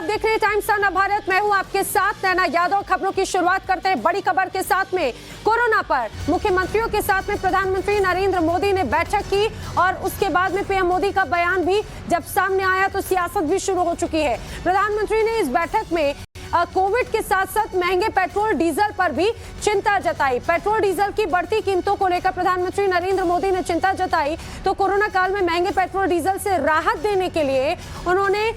आप देख रहे हैं टाइम्स ऑन भारत। मैं हूं आपके साथ नैना यादव। खबरों की शुरुआत करते हैं बड़ी खबर के साथ में। कोरोना पर मुख्यमंत्रियों के साथ में प्रधानमंत्री नरेंद्र मोदी ने बैठक की और उसके बाद में पीएम मोदी का बयान भी जब सामने आया तो सियासत भी शुरू हो चुकी है। प्रधानमंत्री ने इस बैठक में कोविड के साथ साथ महंगे पेट्रोल डीजल पर भी चिंता जताई। पेट्रोल डीजल की बढ़ती कीमतों को लेकर प्रधानमंत्री नरेंद्र मोदी ने चिंता जताई तो कोरोना काल में महंगे पेट्रोल डीजल से राहत देने के लिए उन्होंने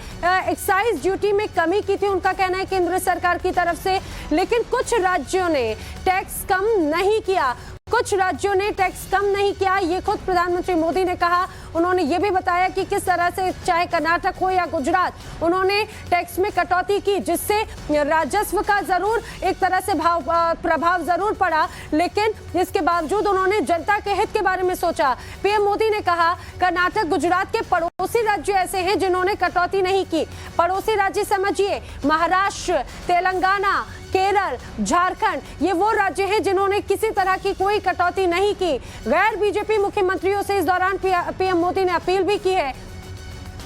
एक्साइज ड्यूटी में कमी की थी। उनका कहना है केंद्र सरकार की तरफ से, लेकिन कुछ राज्यों ने टैक्स कम नहीं किया। कुछ राज्यों ने टैक्स कम नहीं किया, ये खुद प्रधानमंत्री मोदी ने कहा। उन्होंने ये भी बताया कि किस तरह से चाहे कर्नाटक हो या गुजरात, उन्होंने टैक्स में कटौती की जिससे राजस्व का जरूर एक तरह से प्रभाव जरूर पड़ा, लेकिन इसके बावजूद उन्होंने जनता के हित के बारे में सोचा। पीएम मोदी ने कहा कर्नाटक गुजरात के पड़ोसी राज्य ऐसे हैं जिन्होंने कटौती नहीं की। पड़ोसी राज्य समझिए महाराष्ट्र, तेलंगाना, केरल, झारखंड, ये वो राज्य हैं जिन्होंने किसी तरह की कोई कटौती नहीं की। गैर बीजेपी मुख्यमंत्रियों से इस दौरान पीएम मोदी ने अपील भी की है।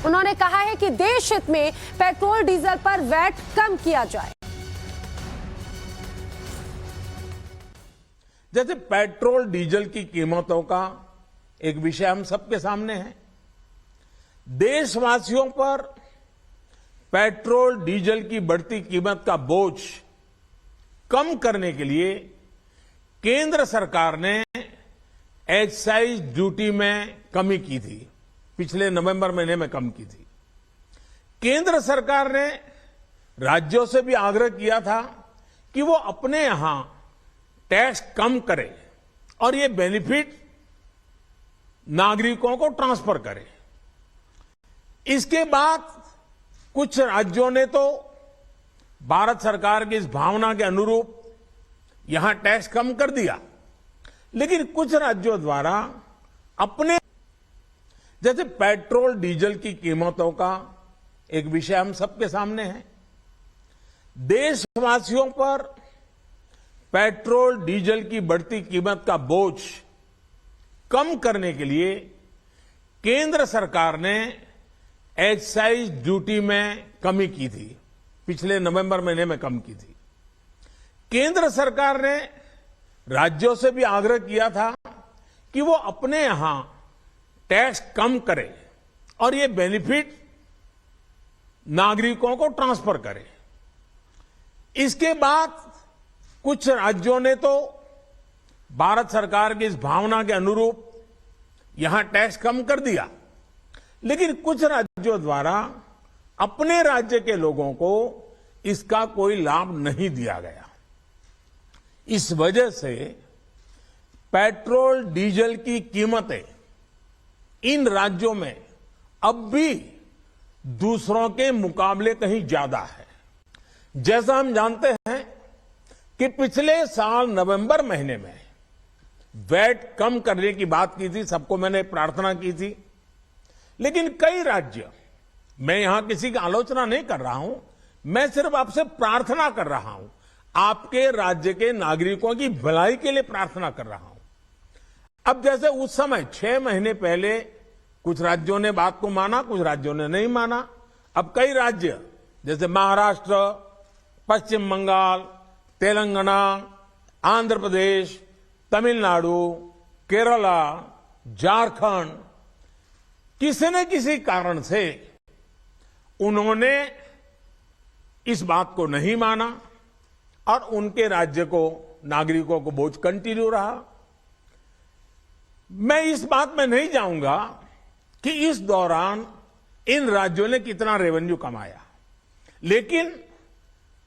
उन्होंने कहा है कि देश हित में पेट्रोल डीजल पर वैट कम किया जाए। जैसे पेट्रोल डीजल की कीमतों का एक विषय हम सबके सामने है। देशवासियों पर पेट्रोल डीजल की बढ़ती कीमत का बोझ कम करने के लिए केंद्र सरकार ने एक्साइज ड्यूटी में कमी की थी। पिछले नवंबर महीने में कम की थी। केंद्र सरकार ने राज्यों से भी आग्रह किया था कि वो अपने यहां टैक्स कम करें और ये बेनिफिट नागरिकों को ट्रांसफर करें। इसके बाद कुछ राज्यों ने तो भारत सरकार की इस भावना के अनुरूप यहां टैक्स कम कर दिया, लेकिन कुछ राज्यों द्वारा अपने जैसे पेट्रोल डीजल की कीमतों का एक विषय हम सबके सामने है। देशवासियों पर पेट्रोल डीजल की बढ़ती कीमत का बोझ कम करने के लिए केंद्र सरकार ने एक्साइज ड्यूटी में कमी की थी। पिछले नवंबर महीने में कम की थी। केंद्र सरकार ने राज्यों से भी आग्रह किया था कि वो अपने यहां टैक्स कम करें और ये बेनिफिट नागरिकों को ट्रांसफर करें। इसके बाद कुछ राज्यों ने तो भारत सरकार की इस भावना के अनुरूप यहां टैक्स कम कर दिया, लेकिन कुछ राज्यों द्वारा अपने राज्य के लोगों को इसका कोई लाभ नहीं दिया गया। इस वजह से पेट्रोल डीजल की कीमतें इन राज्यों में अब भी दूसरों के मुकाबले कहीं ज्यादा है। जैसा हम जानते हैं कि पिछले साल नवंबर महीने में वैट कम करने की बात की थी, सबको मैंने प्रार्थना की थी, लेकिन कई राज्य, मैं यहां किसी की आलोचना नहीं कर रहा हूं, मैं सिर्फ आपसे प्रार्थना कर रहा हूं, आपके राज्य के नागरिकों की भलाई के लिए प्रार्थना कर रहा हूं। अब जैसे उस समय 6 महीने पहले कुछ राज्यों ने बात को माना, कुछ राज्यों ने नहीं माना। अब कई राज्य जैसे महाराष्ट्र, पश्चिम बंगाल, तेलंगाना, आंध्र प्रदेश, तमिलनाडु, केरला, झारखंड, किसी न किसी कारण से उन्होंने इस बात को नहीं माना और उनके राज्य को, नागरिकों को बोझ कंटिन्यू रहा। मैं इस बात में नहीं जाऊंगा कि इस दौरान इन राज्यों ने कितना रेवेन्यू कमाया, लेकिन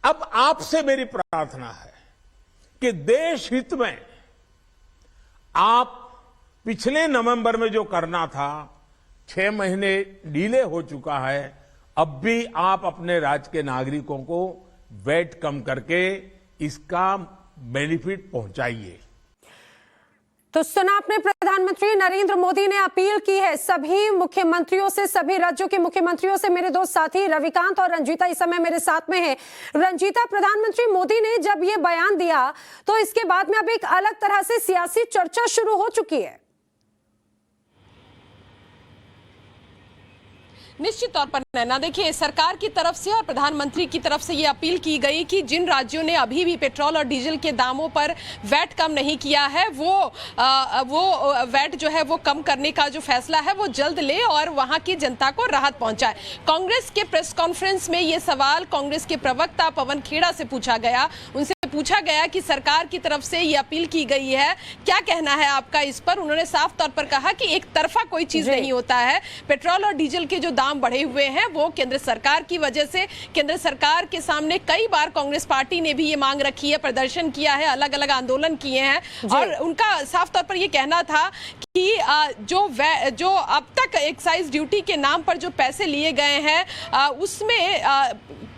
अब आपसे मेरी प्रार्थना है कि देश हित में आप पिछले नवंबर में जो करना था, 6 महीने डिले हो चुका है, अब भी आप अपने राज्य के नागरिकों को वैट कम करके इसका बेनिफिट पहुंचाइए। तो सुना आपने, प्रधानमंत्री नरेंद्र मोदी ने अपील की है सभी मुख्यमंत्रियों से, सभी राज्यों के मुख्यमंत्रियों से। मेरे दो साथी रविकांत और रंजीता इस समय मेरे साथ में हैं। रंजीता, प्रधानमंत्री मोदी ने जब ये बयान दिया तो इसके बाद में अब एक अलग तरह से सियासी चर्चा शुरू हो चुकी है। निश्चित तौर पर नैना, देखिए सरकार की तरफ से और प्रधानमंत्री की तरफ से ये अपील की गई कि जिन राज्यों ने अभी भी पेट्रोल और डीजल के दामों पर वैट कम नहीं किया है वो वैट जो है वो कम करने का जो फैसला है वो जल्द ले और वहां की जनता को राहत पहुंचाए। कांग्रेस के प्रेस कॉन्फ्रेंस में ये सवाल कांग्रेस के प्रवक्ता पवन खेड़ा से पूछा गया। उनसे पूछा गया कि सरकार की तरफ से ये अपील की गई है, क्या कहना है आपका इस पर? उन्होंने साफ तौर पर कहा कि एक तरफा कोई चीज नहीं होता है। पेट्रोल और डीजल के जो दाम बढ़े हुए हैं वो केंद्र सरकार की वजह से, केंद्र सरकार के सामने कई बार कांग्रेस पार्टी ने भी ये मांग रखी है, प्रदर्शन किया है, अलग अलग आंदोलन किए हैं और उनका साफ तौर पर ये कहना था कि जो अब तक एक्साइज ड्यूटी के नाम पर जो पैसे लिए गए हैं उसमें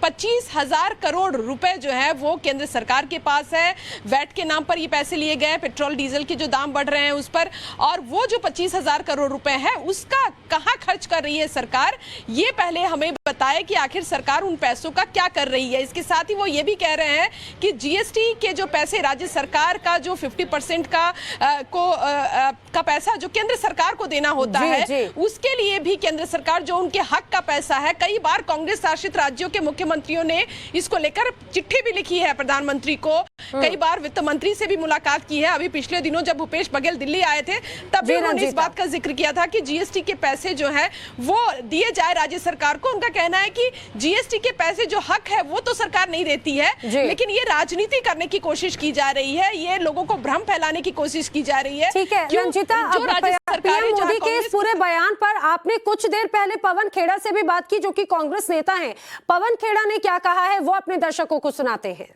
25,000 करोड़ रुपए जो है वो केंद्र सरकार के पास है। वैट के नाम पर ये पैसे लिए गए, पेट्रोल डीजल के जो दाम बढ़ रहे हैं उस पर, और वो जो 25,000 करोड़ रुपए है उसका कहां खर्च कर रही है सरकार, ये पहले हमें बताए कि आखिर सरकार उन पैसों का क्या कर रही है। इसके साथ ही वो ये भी कह रहे हैं कि जीएसटी के जो पैसे राज्य सरकार का जो 50% का पैसा जो केंद्र सरकार को देना होता है उसके लिए भी केंद्र सरकार जो उनके हक का पैसा है, कई बार कांग्रेस शासित राज्यों के मुख्यमंत्रियों ने इसको लेकर चिट्ठी भी लिखी है प्रधानमंत्री को, कई बार वित्त मंत्री से भी मुलाकात की है। अभी पिछले दिनों जब भूपेश बघेल दिल्ली आए थे तब भी उन्होंने इस बात का जिक्र किया था कि जीएसटी के पैसे जो है वो दिए जाए राज्य सरकार को। उनका कहना है कि जीएसटी के पैसे जो हक है वो तो सरकार नहीं देती है, लेकिन ये राजनीति करने की कोशिश की जा रही है, ये लोगों को भ्रम फैलाने की कोशिश की जा रही है। ठीक है रंजीता, पीएम मोदी के इस पूरे बयान पर आपने कुछ देर पहले पवन खेड़ा से भी बात की जो कि कांग्रेस नेता हैं। पवन खेड़ा ने क्या कहा है वो अपने दर्शकों को सुनाते हैं।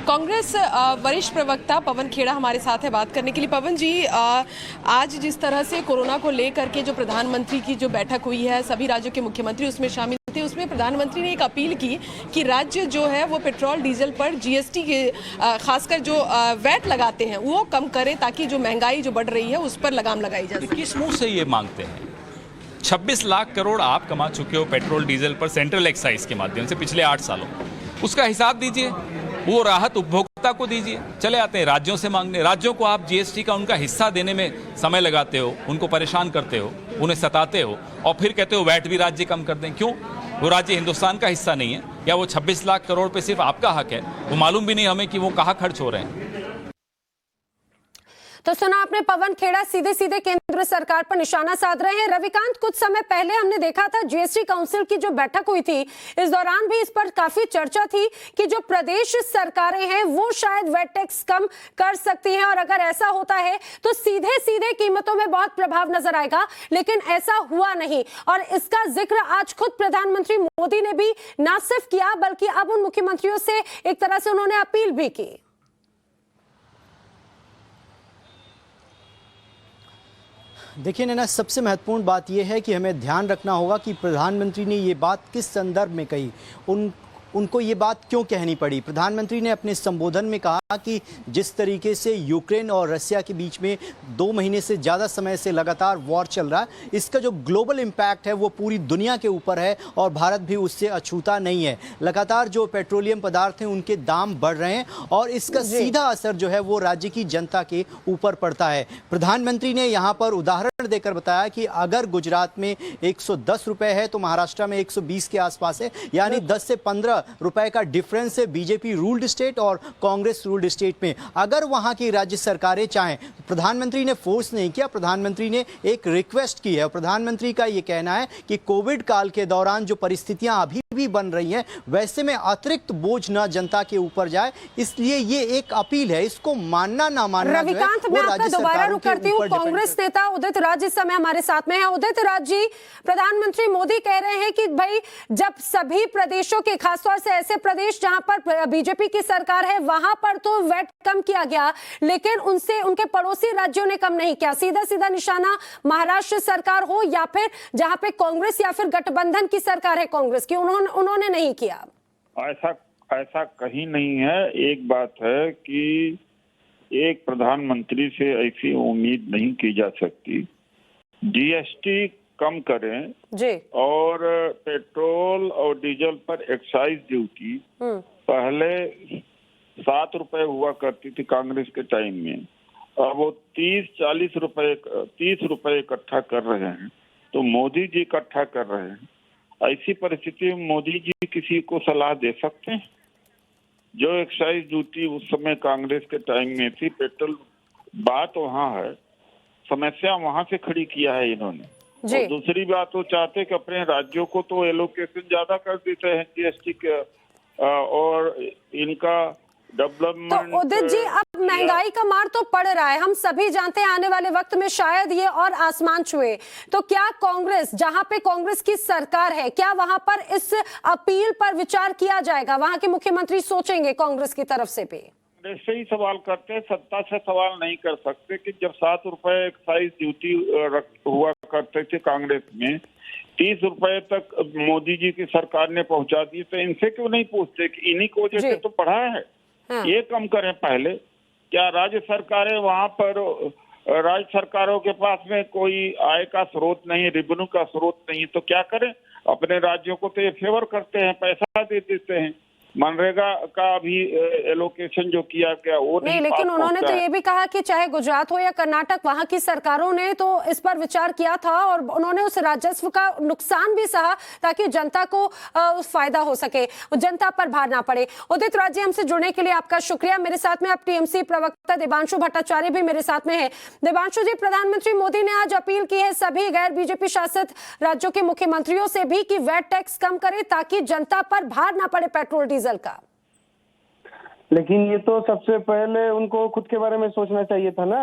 कांग्रेस वरिष्ठ प्रवक्ता पवन खेड़ा हमारे साथ है बात करने के लिए। पवन जी, आज जिस तरह से कोरोना को लेकर के जो प्रधानमंत्री की जो बैठक हुई है, सभी राज्यों के मुख्यमंत्री उसमें शामिल थे, उसमें प्रधानमंत्री ने एक अपील की कि राज्य जो है वो पेट्रोल डीजल पर जीएसटी के खासकर जो वैट लगाते हैं वो कम करे ताकि जो महंगाई जो बढ़ रही है उस पर लगाम लगाई जा सके। किस मुंह से ये मांगते हैं? 26 लाख करोड़ आप कमा चुके हो पेट्रोल डीजल पर सेंट्रल एक्साइज के माध्यम से पिछले 8 सालों, उसका हिसाब दीजिए, वो राहत उपभोक्ता को दीजिए। चले आते हैं राज्यों से मांगने, राज्यों को आप जीएसटी का उनका हिस्सा देने में समय लगाते हो, उनको परेशान करते हो, उन्हें सताते हो और फिर कहते हो वैट भी राज्य कम कर दें। क्यों? वो राज्य हिंदुस्तान का हिस्सा नहीं है या वो 26 लाख करोड़ पे सिर्फ आपका हक है? वो मालूम भी नहीं हमें कि वो कहाँ खर्च हो रहे हैं। तो सुना आपने, पवन खेड़ा सीधे सीधे केंद्र सरकार पर निशाना साध रहे हैं। रविकांत, कुछ समय पहले हमने देखा था जीएसटी काउंसिल की जो बैठक हुई थी, इस दौरान भी इस पर काफी चर्चा थी कि जो प्रदेश सरकारें हैं वो शायद वैट टैक्स कम कर सकती हैं और अगर ऐसा होता है तो सीधे सीधे कीमतों में बहुत प्रभाव नजर आएगा, लेकिन ऐसा हुआ नहीं। और इसका जिक्र आज खुद प्रधानमंत्री मोदी ने भी ना सिर्फ किया बल्कि अब उन मुख्यमंत्रियों से एक तरह से उन्होंने अपील भी की। देखिए नैना, सबसे महत्वपूर्ण बात यह है कि हमें ध्यान रखना होगा कि प्रधानमंत्री ने ये बात किस संदर्भ में कही, उनको ये बात क्यों कहनी पड़ी। प्रधानमंत्री ने अपने संबोधन में कहा कि जिस तरीके से यूक्रेन और रसिया के बीच में 2 महीने से ज़्यादा समय से लगातार वॉर चल रहा है, इसका जो ग्लोबल इम्पैक्ट है वो पूरी दुनिया के ऊपर है और भारत भी उससे अछूता नहीं है। लगातार जो पेट्रोलियम पदार्थ हैं उनके दाम बढ़ रहे हैं और इसका सीधा असर जो है वो राज्य की जनता के ऊपर पड़ता है। प्रधानमंत्री ने यहाँ पर उदाहरण देकर बताया कि अगर गुजरात में 110 रुपये है तो महाराष्ट्र में 120 के आसपास है, यानी 10 से 15 रुपए का डिफरेंस है बीजेपी रूल्ड स्टेट और कांग्रेस रूल्ड स्टेट में। अगर वहां की राज्य सरकारें चाहें, प्रधानमंत्री ने फोर्स नहीं किया, प्रधानमंत्री ने एक रिक्वेस्ट की है। प्रधानमंत्री का यह कहना है कि कोविड काल के दौरान जो परिस्थितियां अभी भी बन रही हैं वैसे में अतिरिक्त बोझ न जनता के ऊपर जाए, इसलिए ये एक अपील है, इसको मानना ना मानना। रविकांत, मैं आपका दोबारा रुक करती हूँ। कांग्रेस नेता उदित राज इस समय हमारे साथ में है। उदित राज जी, प्रधानमंत्री मोदी कह रहे हैं कि भाई जब सभी प्रदेशों के, खासतौर से ऐसे प्रदेश जहां पर बीजेपी की सरकार है वहां पर तो वैट कम किया गया, लेकिन उनसे उनके पड़ोसी राज्यों ने कम नहीं किया। सीधा सीधा निशाना महाराष्ट्र सरकार हो या फिर जहां पे कांग्रेस या फिर गठबंधन की सरकार है कांग्रेस की, उन्होंने नहीं किया। ऐसा कहीं नहीं है। एक बात है कि एक प्रधानमंत्री से ऐसी उम्मीद नहीं की जा सकती। जीएसटी कम करें जी, और पेट्रोल और डीजल पर एक्साइज ड्यूटी पहले 7 रुपए हुआ करती थी कांग्रेस के टाइम में, अब वो 30-40 रुपए 30 रुपए इकट्ठा कर रहे हैं। तो मोदी जी इकट्ठा कर रहे हैं। ऐसी परिस्थिति में मोदी जी किसी को सलाह दे सकते हैं? जो एक्साइज ड्यूटी उस समय कांग्रेस के टाइम में थी, पेट्रोल, बात वहाँ है, समस्या वहां से खड़ी किया है इन्होंने। और दूसरी बात, वो चाहते कि अपने राज्यों को तो एलोकेशन ज्यादा कर देते हैं जीएसटी के, और इनका डेवलपमेंट। तो उदित जी, अब महंगाई का मार तो पड़ रहा है, हम सभी जानते हैं आने वाले वक्त में शायद ये और आसमान छुए, तो क्या कांग्रेस, जहां पे कांग्रेस की सरकार है, क्या वहां पर इस अपील पर विचार किया जाएगा? वहां के मुख्यमंत्री सोचेंगे कांग्रेस की तरफ से भी? से ही सवाल करते हैं, सत्ता से सवाल नहीं कर सकते। कि जब 7 रुपए एक्साइज ड्यूटी हुआ करते थे कांग्रेस में, 30 रुपए तक मोदी जी की सरकार ने पहुंचा दी, तो इनसे क्यों नहीं पूछते कि इन्हीं को वजह से तो बढ़ा है? हाँ। ये कम करें पहले। क्या राज्य सरकारें वहां पर, राज्य सरकारों के पास में कोई आय का स्रोत नहीं, रेवेन्यू का स्रोत नहीं, तो क्या करें? अपने राज्यों को तो ये फेवर करते हैं, पैसा दे देते हैं। मनरेगा का भी एलोकेशन जो किया गया वो नहीं, लेकिन उन्होंने तो ये भी कहा कि चाहे गुजरात हो या कर्नाटक, वहां की सरकारों ने तो इस पर विचार किया था और उन्होंने उस राजस्व का नुकसान भी सहा ताकि जनता को फायदा हो सके, जनता पर भार ना पड़े। उदित राज जी, हमसे जुड़ने के लिए आपका शुक्रिया। मेरे साथ में अब टीएमसी प्रवक्ता देवांशु भट्टाचार्य भी मेरे साथ में है। देवांशु जी, प्रधानमंत्री मोदी ने आज अपील की है सभी गैर बीजेपी शासित राज्यों के मुख्यमंत्रियों से भी कि वैट टैक्स कम करें ताकि जनता पर भार ना पड़े पेट्रोल डीजल का। लेकिन ये तो सबसे पहले उनको खुद के बारे में सोचना चाहिए था ना।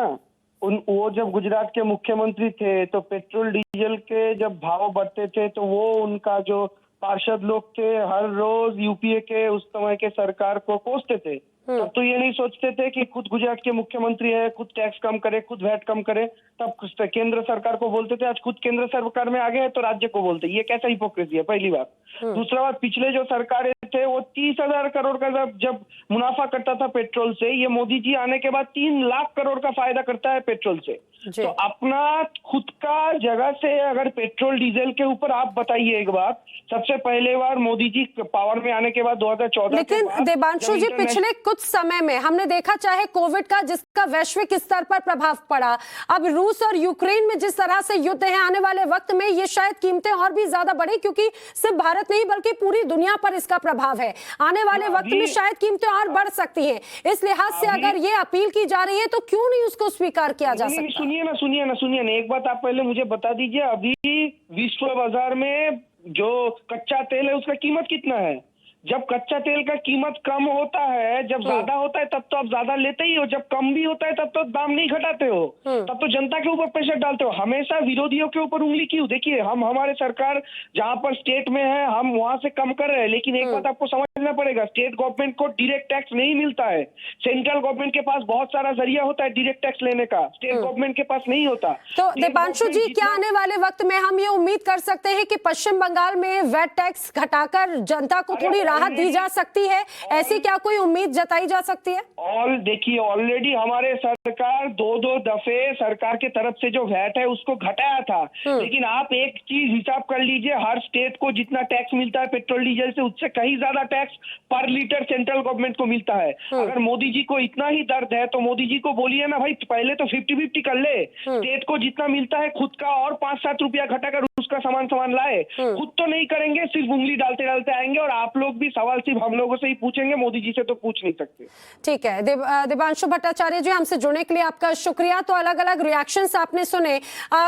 वो जब गुजरात के मुख्यमंत्री थे तो पेट्रोल डीजल के जब भाव बढ़ते थे तो वो उनका जो पार्षद लोग थे हर रोज यूपीए के उस समय के सरकार को कोसते थे। तब तो ये नहीं सोचते थे कि खुद गुजरात के मुख्यमंत्री है, खुद टैक्स कम करे, खुद वैट कम करे। तब केंद्र सरकार को बोलते थे, आज खुद केंद्र सरकार में आ गए तो राज्य को बोलते। ये कैसा हिपोक्रेसी है, पहली बात। दूसरा बात, पिछले जो सरकारें थे वो 30,000 करोड़ का जब मुनाफा करता था पेट्रोल से, ये मोदी जी आने के बाद 3 लाख करोड़ का फायदा करता है पेट्रोल से। तो अपना खुद का जगह से अगर पेट्रोल डीजल के ऊपर आप बताइए एक बात, सबसे पहले बार मोदी जी पावर में आने के बाद 2014। लेकिन देवांशु जी, पिछले कुछ समय में हमने देखा, चाहे कोविड का जिसका वैश्विक स्तर पर प्रभाव पड़ा, अब रूस और यूक्रेन में जिस तरह से युद्ध है, आने वाले वक्त में ये शायद कीमतें और भी ज्यादा बढ़े, क्योंकि सिर्फ भारत नहीं बल्कि पूरी दुनिया पर इसका प्रभाव है। आने वाले वक्त में शायद कीमतें और बढ़ सकती हैं। इस लिहाज से अगर ये अपील की जा रही है तो क्यों नहीं उसको स्वीकार किया जा सकता? सुनिए ना, एक बात आप पहले मुझे बता दीजिए, अभी विश्व बाजार में जो कच्चा तेल है उसका कीमत कितना है? जब कच्चा तेल का कीमत कम होता है, जब ज्यादा होता है तब तो आप ज्यादा लेते ही हो, जब कम भी होता है तब तो दाम नहीं घटाते हो, तब तो जनता के ऊपर प्रेशर डालते हो। हमेशा विरोधियों के ऊपर उंगली क्यों? देखिए, हमारे सरकार जहां पर स्टेट में है हम वहां से कम कर रहे हैं, लेकिन एक बात आपको समझना पड़ेगा, स्टेट गवर्नमेंट को डायरेक्ट टैक्स नहीं मिलता है। सेंट्रल गवर्नमेंट के पास बहुत सारा जरिया होता है डायरेक्ट टैक्स लेने का, स्टेट गवर्नमेंट के पास नहीं होता। तो दीपांशु जी, क्या आने वाले वक्त में हम ये उम्मीद कर सकते हैं कि पश्चिम बंगाल में वैट टैक्स घटाकर जनता को थोड़ी राहत दी जा सकती है? ऐसी क्या कोई उम्मीद जताई जा सकती है? और देखिए, ऑलरेडी हमारे सरकार 2 दफे सरकार के तरफ से जो वैट है उसको घटाया था, लेकिन आप एक चीज हिसाब कर लीजिए, हर स्टेट को जितना टैक्स मिलता है पेट्रोल डीजल से, उससे कहीं ज्यादा टैक्स पर लीटर सेंट्रल गवर्नमेंट को मिलता है। अगर मोदी जी को इतना ही दर्द है तो मोदी जी को बोलिए ना भाई, पहले तो 50-50 कर ले, स्टेट को जितना मिलता है खुद का और 5-7 रुपया घटाकर उसका सामान लाए। खुद तो नहीं करेंगे, सिर्फ उंगली डालते डालते आएंगे, और आप लोग भी सवाल सिर्फ हम लोगों से ही पूछेंगे, मोदी जी से तो पूछ नहीं सकते। ठीक है, देवांशु भट्टाचार्य जी, हमसे जुड़ने के लिए आपका शुक्रिया। तो अलग अलग रिएक्शंस आपने सुने।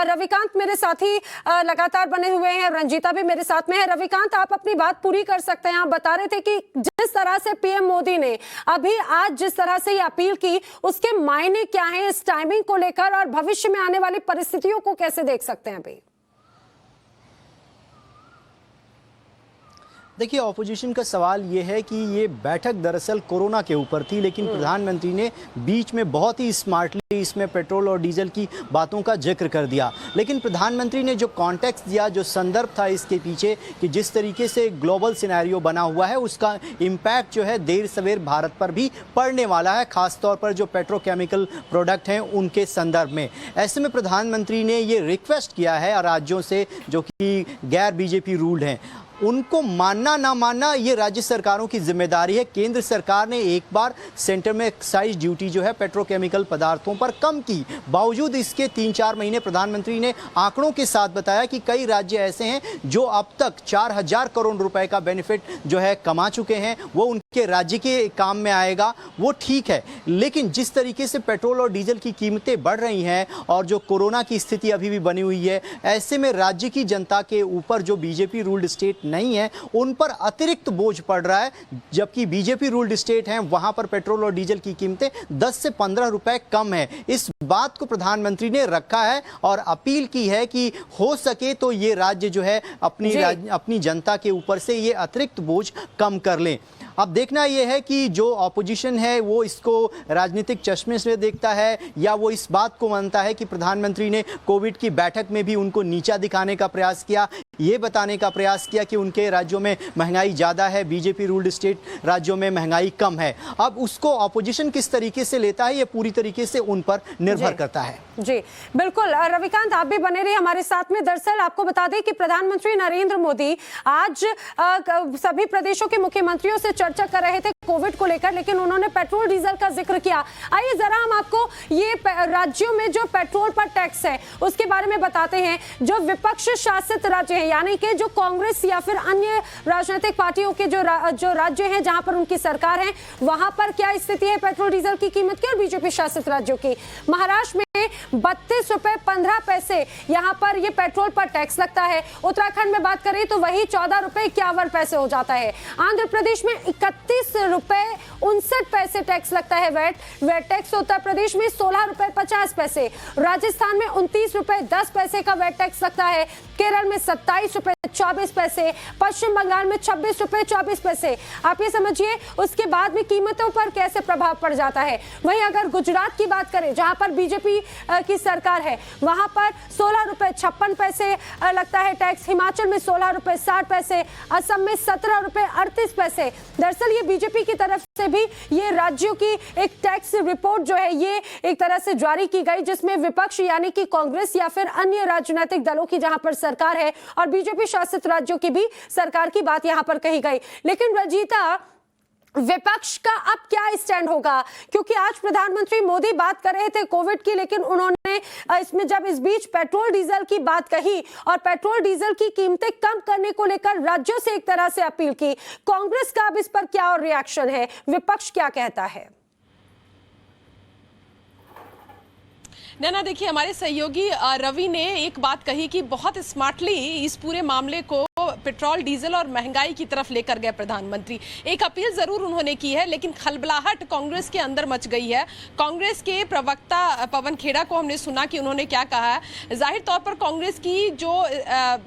रविकांत मेरे साथी लगातार बने हुए हैं, रंजीता भी मेरे साथ में है। रविकांत, आप अपनी बात पूरी कर सकते हैं। आप बता रहे थे कि जिस तरह से पीएम मोदी ने अभी आज जिस तरह से ये अपील की, उसके मायने क्या है इस टाइमिंग को लेकर, और भविष्य में आने वाली परिस्थितियों को कैसे देख सकते हैं अभी? देखिए, ऑपोजिशन का सवाल ये है कि ये बैठक दरअसल कोरोना के ऊपर थी, लेकिन प्रधानमंत्री ने बीच में बहुत ही स्मार्टली इसमें पेट्रोल और डीजल की बातों का जिक्र कर दिया। लेकिन प्रधानमंत्री ने जो कॉन्टेक्स्ट दिया, जो संदर्भ था इसके पीछे कि जिस तरीके से ग्लोबल सिनेरियो बना हुआ है, उसका इम्पैक्ट जो है देर सवेर भारत पर भी पड़ने वाला है, खासतौर पर जो पेट्रोकेमिकल प्रोडक्ट हैं उनके संदर्भ में। ऐसे में प्रधानमंत्री ने ये रिक्वेस्ट किया है राज्यों से जो कि गैर बीजेपी रूल्ड हैं, उनको मानना ना मानना ये राज्य सरकारों की जिम्मेदारी है। केंद्र सरकार ने एक बार सेंटर में एक्साइज ड्यूटी जो है पेट्रोकेमिकल पदार्थों पर कम की, बावजूद इसके 3-4 महीने प्रधानमंत्री ने आंकड़ों के साथ बताया कि कई राज्य ऐसे हैं जो अब तक 4000 करोड़ रुपए का बेनिफिट जो है कमा चुके हैं। वो उनके राज्य के काम में आएगा, वो ठीक है। लेकिन जिस तरीके से पेट्रोल और डीजल की कीमतें बढ़ रही हैं और जो कोरोना की स्थिति अभी भी बनी हुई है, ऐसे में राज्य की जनता के ऊपर जो बीजेपी रूल्ड स्टेट नहीं है उन पर अतिरिक्त बोझ पड़ रहा है। जबकि बीजेपी रूल्ड स्टेट हैं वहां पर पेट्रोल और डीजल की कीमतें 10 से 15 रुपए कम है। इस बात को प्रधानमंत्री ने रखा है और अपील की है कि हो सके तो ये राज्य जो है अपनी जनता के ऊपर से ये अतिरिक्त बोझ कम कर लें। अब देखना यह है कि जो ऑपोजिशन है वो इसको राजनीतिक चश्मे से देखता है या वो इस बात को मानता है कि प्रधानमंत्री ने कोविड की बैठक में भी उनको नीचा दिखाने का प्रयास किया, ये बताने का प्रयास किया कि उनके राज्यों में महंगाई ज़्यादा है, बीजेपी रूल्ड स्टेट राज्यों में महंगाई कम है। अब उसको ऑपोजिशन किस तरीके से लेता है ये पूरी तरीके से उन पर निर्भर करता है। जी बिल्कुल। रविकांत, आप भी बने रहिए हमारे साथ में। दरअसल आपको बता दें कि प्रधानमंत्री नरेंद्र मोदी आज सभी प्रदेशों के मुख्यमंत्रियों से चर्चा कर रहे थे कोविड को लेकर, लेकिन उन्होंने पेट्रोल डीजल का जिक्र किया। आइए जरा हम आपको ये राज्यों में जो पेट्रोल पर टैक्स है उसके बारे में बताते हैं। जो विपक्ष शासित राज्य हैं, यानी कि जो कांग्रेस या फिर अन्य राजनीतिक पार्टियों के जो राज्य हैं जहां पर उनकी सरकार है, वहां पर क्या स्थिति है पेट्रोल डीजल की कीमत की और बीजेपी शासित राज्यों की। महाराष्ट्र में 32 रुपए 15 पैसे यहां पर ये पेट्रोल पर टैक्स लगता है। उत्तराखंड में बात करें तो वही 14 रुपए 51 पैसे हो जाता है। आंध्र प्रदेश में 31 रुपए 59 पैसे टैक्स लगता है वेट टैक्स। उत्तर प्रदेश में 16 रुपए 50 पैसे, राजस्थान में 29 रुपए 10 पैसे का वेट टैक्स लगता है, केरल में 27 रुपए 24 पैसे, पश्चिम बंगाल में 26 रुपए 24 पैसे। आप ये समझिए उसके बाद में कीमतों पर कैसे प्रभाव पड़ जाता है। वहीं अगर गुजरात की बात करें जहां पर बीजेपी की सरकार है, वहां पर 16 रुपए 56 पैसे लगता है टैक्स, हिमाचल में 16 रुपए 60 पैसे, असम में 17 रुपए 38 पैसे। दरअसल ये बीजेपी की तरफ से भी ये राज्यों की एक टैक्स रिपोर्ट जो है ये एक तरह से जारी की गई, जिसमें विपक्ष यानी कि कांग्रेस या फिर अन्य राजनीतिक दलों की जहां पर सरकार है और बीजेपी शासित राज्यों की भी सरकार की बात यहां पर कही गई। लेकिन रजीता, विपक्ष का अब क्या स्टैंड होगा? क्योंकि आज प्रधानमंत्री मोदी बात कर रहे थे कोविड की, लेकिन उन्होंने इसमें जब इस बीच पेट्रोल डीजल की बात कही और पेट्रोल डीजल की कीमतें कम करने को लेकर राज्यों से एक तरह से अपील की। कांग्रेस का अब इस पर क्या और रिएक्शन है, विपक्ष क्या कहता है? नैना, देखिए हमारे सहयोगी रवि ने एक बात कही कि बहुत स्मार्टली इस पूरे मामले को पेट्रोल डीजल और महंगाई की तरफ लेकर गए प्रधानमंत्री। एक अपील जरूर उन्होंने की है, लेकिन खलबलाहट कांग्रेस के अंदर मच गई है। कांग्रेस के प्रवक्ता पवन खेड़ा को हमने सुना कि उन्होंने क्या कहा है। जाहिर तौर पर कांग्रेस की जो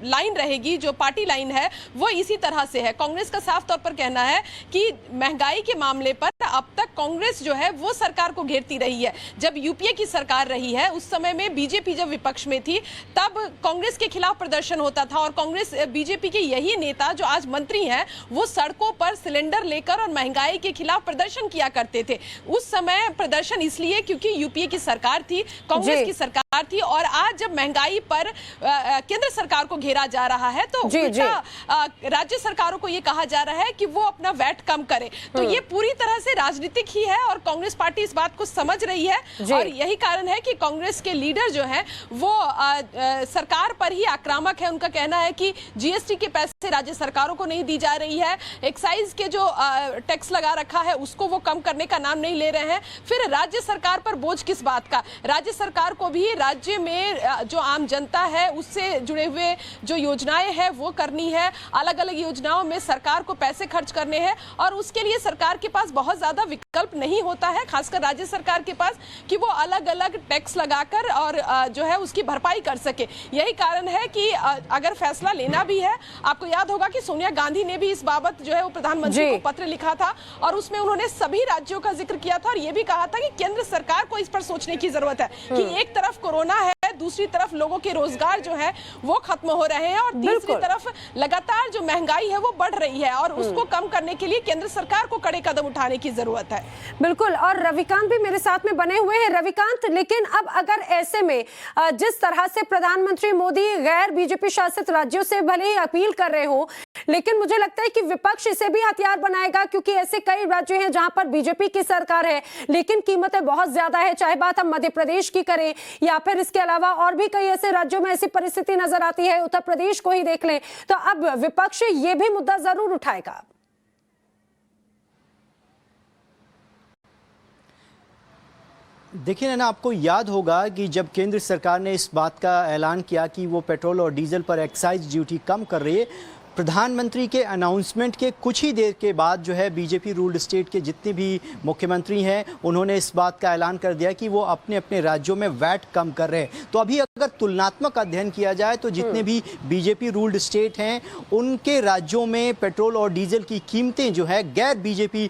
लाइन रहेगी, जो पार्टी लाइन है, वो इसी तरह से है। कांग्रेस का साफ तौर पर कहना है कि महंगाई के मामले पर अब तक कांग्रेस जो है वो सरकार को घेरती रही है। जब यूपीए की सरकार रही है उस समय में बीजेपी जब विपक्ष में थी तब कांग्रेस के खिलाफ प्रदर्शन होता था और कांग्रेस बीजेपी के यही नेता जो आज मंत्री हैं वो सड़कों पर सिलेंडर लेकर और महंगाई के खिलाफ प्रदर्शन किया करते थे। उस समय प्रदर्शन इसलिए क्योंकि यूपीए की सरकार थी, कांग्रेस की सरकार थी, और आज जब महंगाई पर केंद्र सरकार को घेरा जा रहा है तो राज्य सरकारों को यह कहा जा रहा है कि वो अपना वैट कम करे। तो ये पूरी तरह से राजनीतिक ही है और कांग्रेस पार्टी इस बात को समझ रही है और यही कारण है कि कांग्रेस के लीडर जो हैं वो सरकार पर ही आक्रामक है। उनका कहना है कि जीएसटी के पैसे राज्य सरकारों को नहीं दी जा रही है, एक्साइज के जो टैक्स लगा रखा है उसको वो कम करने का नाम नहीं ले रहे हैं। फिर राज्य सरकार पर बोझ किस बात का? राज्य सरकार को भी राज्य में जो आम जनता है उससे जुड़े हुए जो योजनाएं हैं वो करनी है, अलग अलग योजनाओं में सरकार को पैसे खर्च करने हैं और उसके लिए सरकार के पास बहुत ज्यादा विकल्प नहीं होता है, खासकर राज्य सरकार के पास, कि वो अलग अलग टैक्स लगाकर और जो है उसकी भरपाई कर सके। यही कारण है कि अगर फैसला लेना भी है, आपको याद होगा कि सोनिया गांधी ने भी इस बाबत जो है वो प्रधानमंत्री को पत्र लिखा था और उसमें उन्होंने सभी राज्यों का जिक्र किया था और ये भी कहा था कि केंद्र सरकार को इस पर सोचने की जरूरत है कि एक तरफ कोरोना है, दूसरी तरफ लोगों के रोजगार जो है वो खत्म हो रहे हैं और तीसरी तरफ लगातार जो महंगाई है वो बढ़ रही है और उसको कम करने के लिए केंद्र सरकार को कड़े कदम उठाने की जरूरत है। बिल्कुल, और रविकांत भी मेरे साथ में बने हुए हैं। रविकांत, लेकिन अब अगर ऐसे में जिस तरह से प्रधानमंत्री मोदी गैर बीजेपी शासित राज्यों से भले ही अपील कर रहे हो, लेकिन मुझे लगता है कि विपक्ष इसे भी हथियार बनाएगा, क्योंकि ऐसे कई राज्य हैं जहां पर बीजेपी की सरकार है लेकिन कीमतें बहुत ज्यादा है। चाहे बात हम मध्य प्रदेश की करें या फिर इसके अलावा और भी कई ऐसे राज्यों में ऐसी परिस्थिति नजर आती है, उत्तर प्रदेश को ही देख लें, तो अब विपक्ष ये भी मुद्दा जरूर उठाएगा। देखिए ना, आपको याद होगा कि जब केंद्र सरकार ने इस बात का ऐलान किया कि वो पेट्रोल और डीजल पर एक्साइज ड्यूटी कम कर रही है, प्रधानमंत्री के अनाउंसमेंट के कुछ ही देर के बाद जो है बीजेपी रूल्ड स्टेट के जितने भी मुख्यमंत्री हैं उन्होंने इस बात का ऐलान कर दिया कि वो अपने अपने राज्यों में वैट कम कर रहे हैं। तो अभी अगर तुलनात्मक अध्ययन किया जाए तो जितने भी बीजेपी रूल्ड स्टेट हैं उनके राज्यों में पेट्रोल और डीजल की कीमतें जो है गैर बीजेपी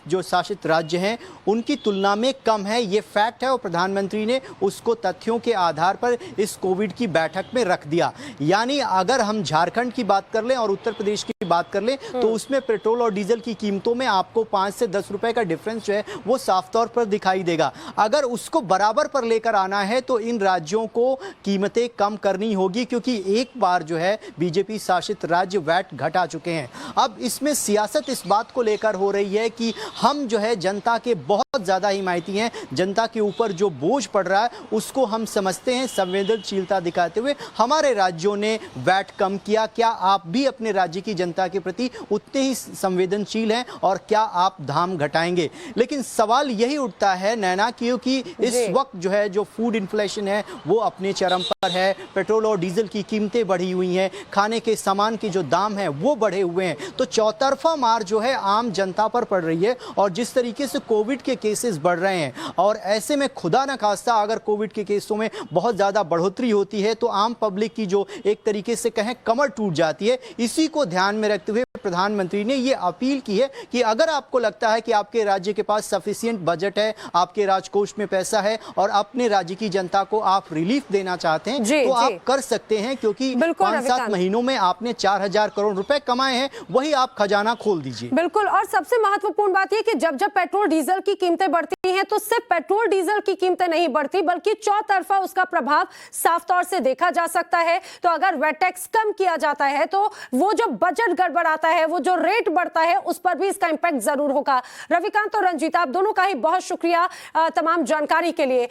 जो शासित राज्य हैं उनकी तुलना में कम है। ये फैक्ट है और प्रधानमंत्री ने उसको तथ्यों के आधार पर इस कोविड की बैठक में रख दिया। यानी अगर हम झारखंड की बात कर लें और उत्तर प्रदेश की बात कर लें तो उसमें पेट्रोल और डीजल की कीमतों में आपको 5 से 10 रुपए का डिफरेंस जो है वो साफ तौर पर दिखाई देगा। अगर उसको बराबर पर लेकर आना है तो इन राज्यों को कीमतें कम करनी होगी, क्योंकि एक बार जो है बीजेपी शासित राज्य वैट घटा चुके हैं। अब इसमें सियासत इस बात को लेकर हो रही है कि हम जो है जनता के बहुत ज्यादा हिमायती हैं, जनता के ऊपर जो बोझ पड़ रहा है उसको हम समझते हैं। संवेदनशीलता दिखाते हुए हमारे राज्यों ने वैट कम किया। क्या आप भी अपने राज्य की जनता के प्रति उतने ही संवेदनशील हैं और क्या आप दाम घटाएंगे? लेकिन सवाल यही उठता है नैना, क्योंकि इस वक्त जो है जो फूड इन्फ्लेशन है वो अपने चरम पर है, पेट्रोल और डीजल की कीमतें बढ़ी हुई हैं, खाने के सामान के जो दाम हैं वो बढ़े हुए हैं, तो चौतरफा मार जो है आम जनता पर पड़ रही है। और जिस तरीके से कोविड के केसेस बढ़ रहे हैं और ऐसे में खुदा न खास्ता अगर कोविड के केसों में बहुत ज्यादा बढ़ोतरी होती है तो आम पब्लिक की जो एक तरीके से कहें कमर टूट जाती है। इसी को ध्यान में रखते हुए प्रधानमंत्री ने यह अपील की है कि अगर आपको लगता है कि आपके राज्य के पास सफिशिएंट बजट है, आपके राजकोष में पैसा है और अपने राज्य की जनता को आप रिलीफ देना चाहते हैं तो आप कर सकते हैं, क्योंकि 5-7 महीनों में आपने 4,000 करोड़ रुपए कमाए हैं, वही आप खजाना खोल दीजिए। बिल्कुल। और सबसे महत्वपूर्ण बात यह कि जब जब पेट्रोल डीजल की कीमतें बढ़ती हैं तो सिर्फ पेट्रोल डीजल की कीमतें नहीं बढ़ती बल्कि चौतरफा उसका प्रभाव साफ तौर से देखा जा सकता है। तो अगर वैट टैक्स कम किया जाता है तो वो जो बजट गड़बड़ाता है, वो जो रेट बढ़ता है, उस पर भी इसका इंपैक्ट जरूर होगा। रविकांत और रंजीता, आप दोनों का ही बहुत शुक्रिया तमाम जानकारी के लिए।